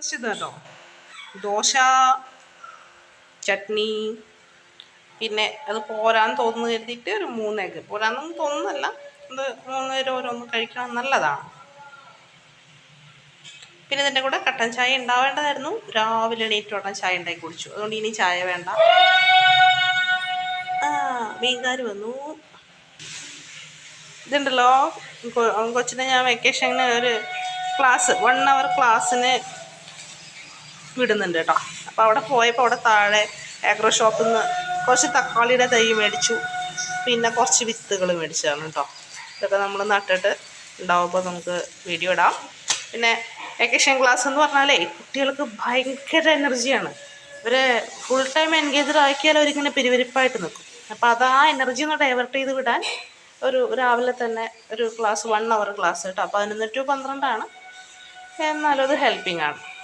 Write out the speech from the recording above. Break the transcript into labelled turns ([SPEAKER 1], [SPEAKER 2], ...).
[SPEAKER 1] ഇത് കേട്ടോ, ദോശ, ചട്നി, പിന്നെ അത് പോരാന്ന് തോന്നുന്നു കരുതിയിട്ട് ഒരു 3 എഗ്ഗ്. പോരാന്നൊന്നും തോന്നുന്നല്ല, അത് 3 പേര് ഓരോന്ന് കഴിക്കണം, നല്ലതാണ്. പിന്നെ ഇതിൻ്റെ കൂടെ കട്ടൻ ചായ ഉണ്ടാവേണ്ടതായിരുന്നു. രാവിലെ എണീറ്റ് ഉടനെ ചായ ഉണ്ടാക്കി കുടിച്ചു. അതുകൊണ്ട് ഇനി ചായ വേണ്ട. മീൻകാർ വന്നു. ഇതുണ്ടല്ലോ, കൊച്ചിനെ ഞാൻ വെക്കേഷന് ഒരു ക്ലാസ് 1 hour ക്ലാസ്സിന് വിടുന്നുണ്ട് കേട്ടോ. അപ്പോൾ അവിടെ പോയപ്പോൾ അവിടെ താഴെ ആഗ്രോ ഷോപ്പിൽ നിന്ന് കുറച്ച് തക്കാളിയുടെ തൈ മേടിച്ചു. പിന്നെ കുറച്ച് വിത്തുകൾ മേടിച്ചതാണ് കേട്ടോ. ഇതൊക്കെ നമ്മൾ നട്ടിട്ട് ഉണ്ടാവുമ്പോൾ നമുക്ക് വീഡിയോ ഇടാം. പിന്നെ വെക്കേഷൻ ക്ലാസ് എന്ന് പറഞ്ഞാലേ കുട്ടികൾക്ക് ഭയങ്കര എനർജിയാണ്. ഇവരെ ഫുൾ ടൈം എൻഗേജ്ഡ് ആക്കിയാൽ അവരിങ്ങനെ പിരിവിരിപ്പായിട്ട് നിൽക്കും. അപ്പോൾ അത് ആ എനർജി ഒന്ന് ഡൈവേർട്ട് ചെയ്ത് വിടാൻ ഒരു രാവിലെ തന്നെ ഒരു ക്ലാസ് 1 hour ക്ലാസ് കേട്ടോ. 11 to 12 ആണ്. എന്നാലും അത് ഹെൽപ്പിംഗ് ആണ്.